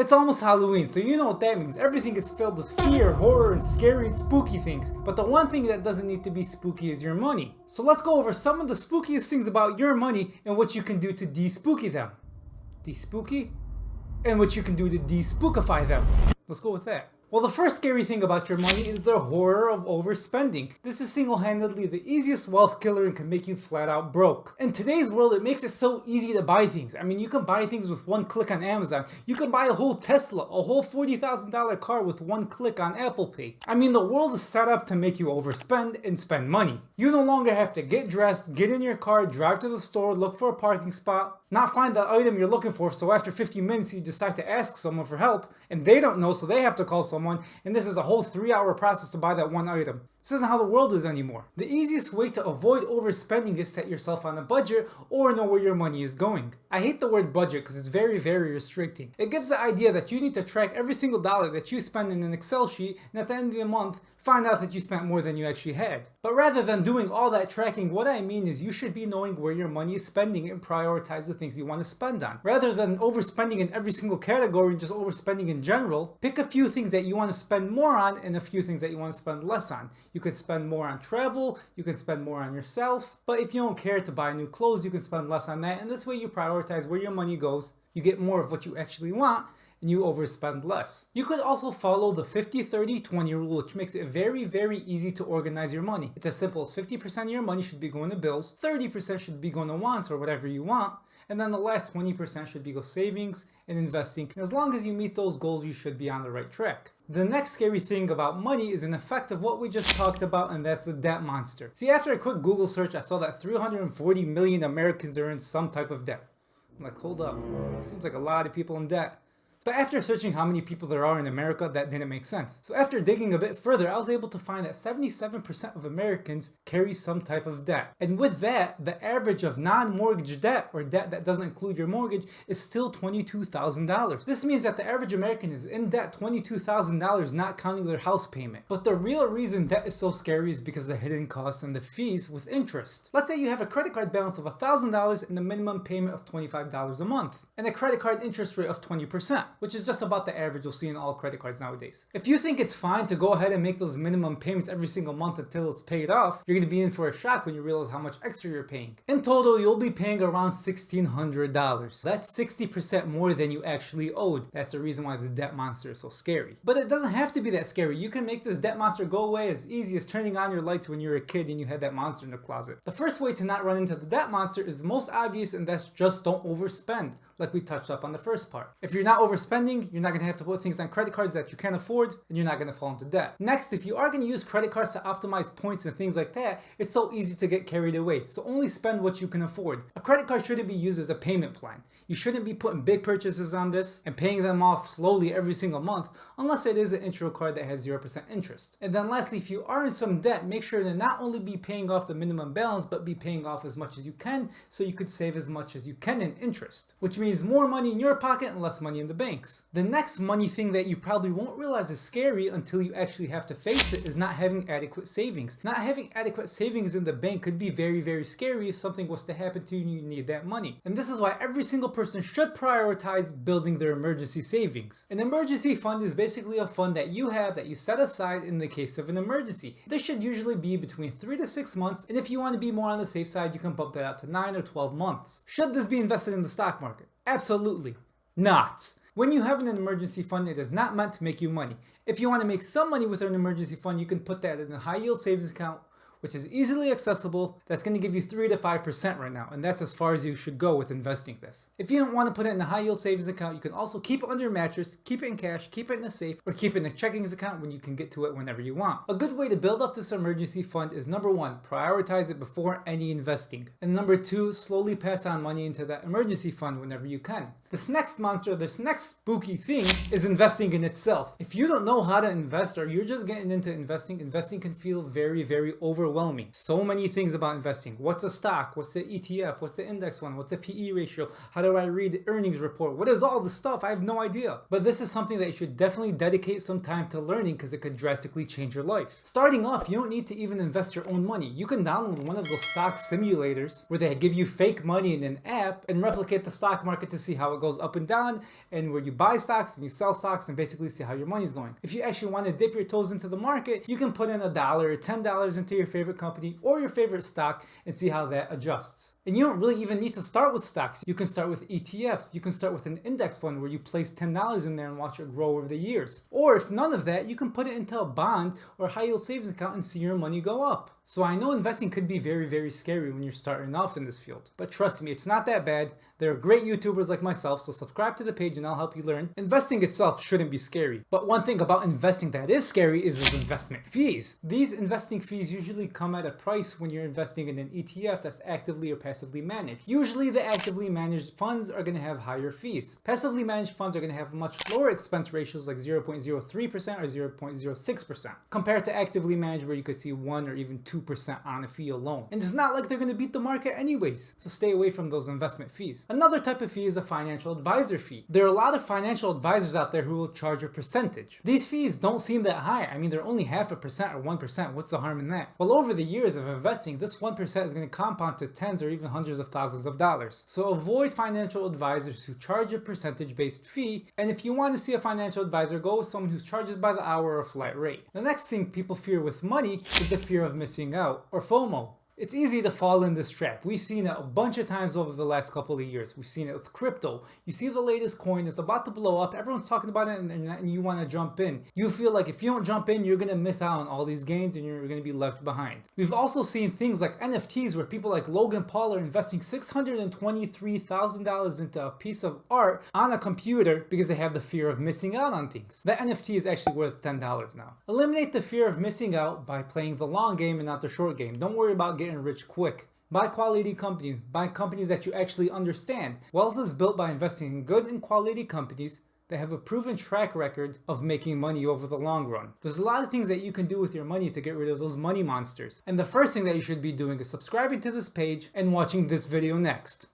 It's almost Halloween, so you know what that means. Everything is filled with fear, horror, and scary and spooky things. But the one thing that doesn't need to be spooky is your money. So let's go over some of the spookiest things about your money and what you can do to de-spooky them. De-spooky? And what you can do to de-spookify them. Let's go with that. Well, the first scary thing about your money is the horror of overspending. This is single-handedly the easiest wealth killer and can make you flat out broke. In today's world, it makes it so easy to buy things. I mean, you can buy things with one click on Amazon. You can buy a whole Tesla, a whole $40,000 car with one click on Apple Pay. I mean, the world is set up to make you overspend and spend money. You no longer have to get dressed, get in your car, drive to the store, look for a parking spot, not find the item you're looking for, so after 15 minutes you decide to ask someone for help, and they don't know, so they have to call someone, and this is a whole 3-hour process to buy that one item. This isn't how the world is anymore. The easiest way to avoid overspending is set yourself on a budget or know where your money is going. I hate the word budget because it's very, very restricting. It gives the idea that you need to track every single dollar that you spend in an Excel sheet, and at the end of the month, find out that you spent more than you actually had. But rather than doing all that tracking, what I mean is you should be knowing where your money is spending and prioritize the things you want to spend on. Rather than overspending in every single category and just overspending in general, pick a few things that you want to spend more on and a few things that you want to spend less on. You could spend more on travel, you can spend more on yourself, but if you don't care to buy new clothes, you can spend less on that, and this way you prioritize where your money goes, you get more of what you actually want, and you overspend less. You could also follow the 50-30-20 rule, which makes it very, very easy to organize your money. It's as simple as 50% of your money should be going to bills, 30% should be going to wants or whatever you want, and then the last 20% should be go savings and investing. And as long as you meet those goals, you should be on the right track. The next scary thing about money is an effect of what we just talked about, and that's the debt monster. See, after a quick Google search, I saw that 340 million Americans are in some type of debt. I'm like, hold up, it seems like a lot of people in debt. But after searching how many people there are in America, that didn't make sense. So after digging a bit further, I was able to find that 77% of Americans carry some type of debt. And with that, the average of non-mortgage debt, or debt that doesn't include your mortgage, is still $22,000. This means that the average American is in debt $22,000, not counting their house payment. But the real reason debt is so scary is because of the hidden costs and the fees with interest. Let's say you have a credit card balance of $1,000 and a minimum payment of $25 a month, and a credit card interest rate of 20%. Which is just about the average you'll see in all credit cards nowadays. If you think it's fine to go ahead and make those minimum payments every single month until it's paid off, you're going to be in for a shock when you realize how much extra you're paying. In total, you'll be paying around $1,600. That's 60% more than you actually owed. That's the reason why this debt monster is so scary. But it doesn't have to be that scary. You can make this debt monster go away as easy as turning on your lights when you were a kid and you had that monster in the closet. The first way to not run into the debt monster is the most obvious, and that's just don't overspend, like we touched up on the first part. If you're not overspending, you're not going to have to put things on credit cards that you can't afford, and you're not going to fall into debt. Next, if you are going to use credit cards to optimize points and things like that, it's so easy to get carried away. So only spend what you can afford. A credit card shouldn't be used as a payment plan. You shouldn't be putting big purchases on this and paying them off slowly every single month, unless it is an intro card that has 0% interest. And then lastly, if you are in some debt, make sure to not only be paying off the minimum balance, but be paying off as much as you can, so you could save as much as you can in interest, which means more money in your pocket and less money in the banks. The next money thing that you probably won't realize is scary until you actually have to face it is not having adequate savings. Not having adequate savings in the bank could be very, very scary if something was to happen to you and you need that money. And this is why every single person should prioritize building their emergency savings. An emergency fund is basically a fund that you have that you set aside in the case of an emergency. This should usually be between 3 to 6 months, and if you want to be more on the safe side, you can bump that out to 9 or 12 months. Should this be invested in the stock market? Absolutely not. When you have an emergency fund, it is not meant to make you money. If you want to make some money with an emergency fund, you can put that in a high yield savings account, which is easily accessible. That's going to give you 3 to 5% right now, and that's as far as you should go with investing this. If you don't want to put it in a high yield savings account, you can also keep it under your mattress, keep it in cash, keep it in a safe, or keep it in a checking account when you can get to it whenever you want. A good way to build up this emergency fund is number 1, prioritize it before any investing. And number 2, slowly pass on money into that emergency fund whenever you can. This next monster, this next spooky thing is investing in itself. If you don't know how to invest or you're just getting into investing, investing can feel very, very overwhelming overwhelming. So many things about investing. What's a stock? What's an ETF? What's the index fund? What's a PE ratio? How do I read the earnings report? What is all this stuff? I have no idea. But this is something that you should definitely dedicate some time to learning because it could drastically change your life. Starting off, you don't need to even invest your own money. You can download one of those stock simulators where they give you fake money in an app and replicate the stock market to see how it goes up and down, and where you buy stocks and you sell stocks and basically see how your money's going. If you actually want to dip your toes into the market, you can put in $1 or $10 into your favorite company or your favorite stock and see how that adjusts. And you don't really even need to start with stocks. You can start with ETFs. You can start with an index fund where you place $10 in there and watch it grow over the years. Or if none of that, you can put it into a bond or high yield savings account and see your money go up. So I know investing could be very, very scary when you're starting off in this field. But trust me, it's not that bad. There are great YouTubers like myself, so subscribe to the page and I'll help you learn. Investing itself shouldn't be scary. But one thing about investing that is scary is its investment fees. These investing fees usually come at a price when you're investing in an ETF that's actively or passively managed. Usually the actively managed funds are going to have higher fees. Passively managed funds are going to have much lower expense ratios like 0.03% or 0.06% compared to actively managed where you could see 1 or even 2% on a fee alone. And it's not like they're going to beat the market anyways, so stay away from those investment fees. Another type of fee is a financial advisor fee. There are a lot of financial advisors out there who will charge a percentage. These fees don't seem that high. I mean, they're only 0.5% or 1%. What's the harm in that? Well, over the years of investing, this 1% is going to compound to tens or even hundreds of thousands of dollars. So avoid financial advisors who charge a percentage-based fee, and if you want to see a financial advisor, go with someone who's charges by the hour or a flat rate. The next thing people fear with money is the fear of missing out, or FOMO. It's easy to fall in this trap. We've seen it a bunch of times over the last couple of years. We've seen it with crypto. You see the latest coin, it's about to blow up, everyone's talking about it and you want to jump in. You feel like if you don't jump in, you're going to miss out on all these gains and you're going to be left behind. We've also seen things like NFTs where people like Logan Paul are investing $623,000 into a piece of art on a computer because they have the fear of missing out on things. That NFT is actually worth $10 now. Eliminate the fear of missing out by playing the long game and not the short game. Don't worry about getting rich quick. Buy quality companies. Buy companies that you actually understand. Wealth is built by investing in good and quality companies that have a proven track record of making money over the long run. There's a lot of things that you can do with your money to get rid of those money monsters. And the first thing that you should be doing is subscribing to this page and watching this video next.